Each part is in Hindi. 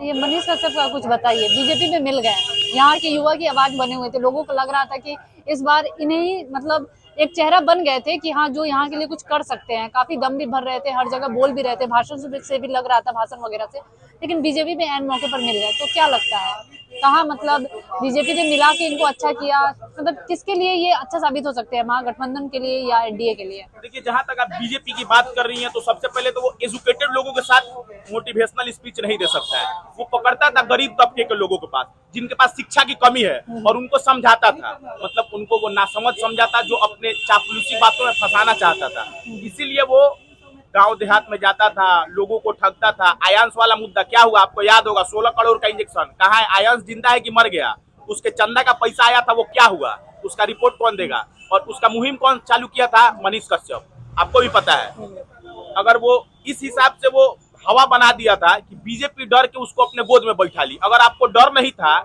ये मनीष कश्यप का कुछ बताइए, बीजेपी में मिल गए, यहाँ के युवा की आवाज बने हुए थे, लोगों को लग रहा था कि इस बार इन्हें ही मतलब एक चेहरा बन गए थे कि हाँ जो यहाँ के लिए कुछ कर सकते हैं, काफी दम भी भर रहे थे, हर जगह बोल भी रहे थे, भाषण से भी लग रहा था, भाषण वगैरह से। लेकिन बीजेपी में एन मौके पर मिल गए, तो क्या लगता है कहाँ मतलब बीजेपी ने मिला के इनको अच्छा किया, मतलब किसके लिए ये अच्छा साबित हो सकते हैं, महागठबंधन के लिए या एनडीए के लिए? देखिए, जहां तक आप बीजेपी की बात कर रही हैं तो सबसे पहले तो वो एजुकेटेड लोगों के साथ मोटिवेशनल स्पीच नहीं दे सकता है। वो पकड़ता था गरीब तबके के लोगों के पास, जिनके पास शिक्षा की कमी है, और उनको समझाता था, मतलब उनको वो नासमझ समझाता जो अपने चापलूसी बातों में फंसाना चाहता था। इसीलिए वो गांव देहात में जाता था, लोगों को ठगता था। आयांश वाला मुद्दा क्या हुआ आपको याद होगा, 16 करोड़ का इंजेक्शन कहाँ है, आयांश जिंदा है कि मर गया? उसके चंदा का पैसा आया था, वो क्या हुआ, उसका रिपोर्ट कौन देगा? और उसका मुहिम कौन चालू किया था? मनीष कश्यप, आपको भी पता है। अगर वो इस हिसाब से वो हवा बना दिया था कि बीजेपी डर के उसको अपने गोद में बैठा ली। अगर आपको डर नहीं था,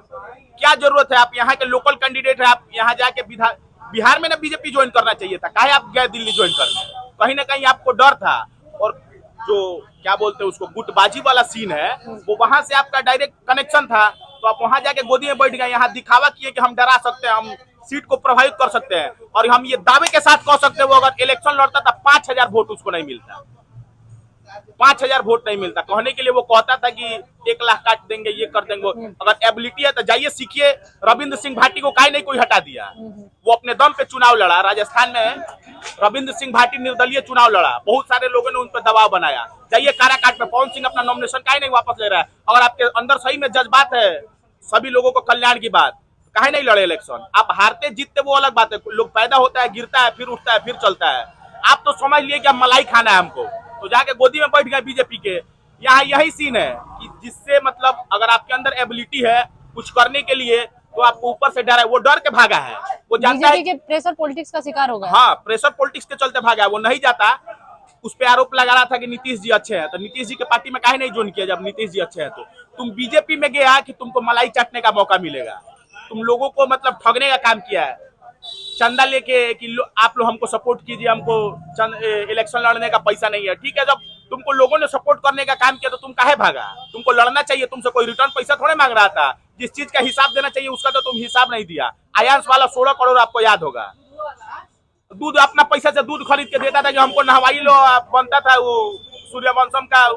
क्या जरूरत है, आप यहाँ के लोकल कैंडिडेट है, आप यहाँ जाके बिहार में ना बीजेपी ज्वाइन करना चाहिए था, काहे आप गए दिल्ली ज्वाइन करने? कहीं ना कहीं आपको डर था। और जो क्या बोलते हैं उसको, गुटबाजी वाला सीन है, वो वहां से आपका डायरेक्ट कनेक्शन था, तो आप वहां जाके गोदी में बैठ गए, यहाँ दिखावा किए कि हम डरा सकते हैं, हम सीट को प्रभावित कर सकते हैं। और हम ये दावे के साथ कह सकते हैं वो अगर इलेक्शन लड़ता था 5,000 वोट उसको नहीं मिलता, 5,000 वोट नहीं मिलता। कहने के लिए वो कहता था कि 1 लाख काट देंगे, ये कर देंगे। अगर एबिलिटी है तो जाइए सीखिए। रविंद्र सिंह भाटी को काहे नहीं कोई हटा दिया? वो अपने दम पे चुनाव लड़ा। राजस्थान में रविंद्र सिंह भाटी निर्दलीय चुनाव लड़ा, बहुत सारे लोगों ने उन पर दबाव बनाया। जाइए काराकाट में पवन सिंह अपना नॉमिनेशन काहे नहीं वापस ले रहा है? अगर आपके अंदर सही में जज्बात है, सभी लोगों को कल्याण की बात, काहे नहीं लड़े इलेक्शन? आप हारते जीतते वो अलग बात है, लोग पैदा होता है, गिरता है, फिर उठता है, फिर चलता है। आप तो समझ लिए कि अब मलाई खाना है हमको, तो जाके गोदी में बैठ गए बीजेपी के। यहाँ यही सीन है कि जिससे मतलब अगर आपके अंदर एबिलिटी है कुछ करने के लिए, तो आपको ऊपर से डर है, वो डर के भागा है। वो जानता है के प्रेशर पॉलिटिक्स का शिकार हो गया। हाँ, प्रेशर पॉलिटिक्स के चलते भागा है, वो नहीं जाता। उस पे आरोप लगा रहा था कि नीतीश जी अच्छे हैं, तो नीतीश जी के पार्टी में काहे नहीं ज्वाइन किया जब नीतीश जी अच्छे हैं? तो तुम बीजेपी में गया कि तुमको मलाई चाटने का मौका मिलेगा, तुम लोगों को मतलब ठगने का काम किया है, चंदा लेके कि आप लोग हमको सपोर्ट कीजिए, हमको इलेक्शन लड़ने का पैसा नहीं है। ठीक है, जब तुमको लोगों ने सपोर्ट करने का काम किया तो तुम काहे भागा? तुमको लड़ना चाहिए, तुमसे कोई रिटर्न पैसा थोड़े मांग रहा था। जिस चीज का हिसाब देना चाहिए उसका तो तुम हिसाब नहीं दिया। आयांश वाला 16 करोड़ आपको याद होगा, दूध अपना पैसा से दूध खरीद के देता था कि हमको नहवाई लो, बनता था वो सूर्यवंशम का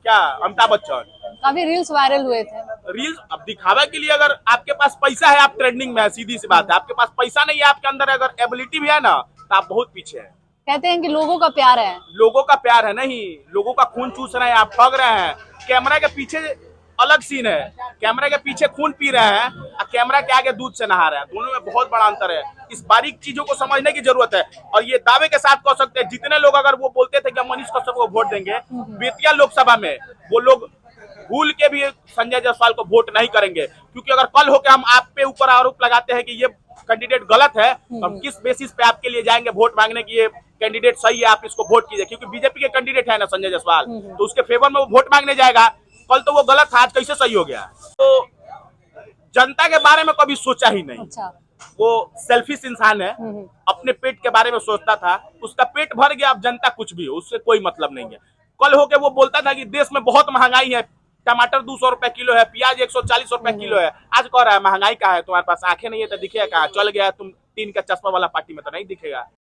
क्या अमिताभ बच्चन। काफी रील्स वायरल हुए थे। रील्स अब दिखावा के लिए, अगर आपके पास पैसा है आप ट्रेंडिंग में है, सीधी सी बात है। आपके पास पैसा नहीं है, आपके अंदर अगर एबिलिटी भी है ना, तो आप बहुत पीछे हैं। कहते हैं कि लोगों का प्यार है, लोगों का प्यार है नहीं, लोगों का खून चूस रहे हैं, आप ठग रहे हैं। कैमरा के पीछे अलग सीन है, कैमरा के पीछे खून पी रहे हैं और कैमरा के आगे दूध से नहा रहे हैं, दोनों में बहुत बड़ा अंतर है। इस बारीक चीजों को समझने की जरूरत है। और ये दावे के साथ कह सकते हैं, जितने लोग अगर वो बोलते थे कि हम मनीष कश्यप को वोट देंगे, बेतिया लोकसभा में वो लोग भूल के भी संजय जायसवाल को वोट नहीं करेंगे। क्योंकि अगर कल होकर हम आप पे ऊपर आरोप लगाते हैं कि ये कैंडिडेट गलत है, तो हम किस बेसिस पे आपके लिए जाएंगे वोट मांगने की ये कैंडिडेट सही है, आप इसको वोट कीजिए? क्योंकि बीजेपी के कैंडिडेट है ना संजय जायसवाल, तो उसके फेवर में वो वोट मांगने जाएगा। कल तो वो गलत था, आज कैसे सही हो गया? तो जनता के बारे में कभी सोचा ही नहीं। अच्छा। वो सेल्फिश इंसान है, अपने पेट के बारे में सोचता था, उसका पेट भर गया, अब जनता कुछ भी हो उससे कोई मतलब नहीं है। कल होके वो बोलता था कि देश में बहुत महंगाई है, टमाटर 200 रुपए किलो है, प्याज 140 रुपए किलो है। आज कह रहा है महंगाई का है, तुम्हारे पास आंखें नहीं है तो दिखेगा कहाँ? चल गया तुम 3 का चश्मा वाला पार्टी में तो नहीं दिखेगा।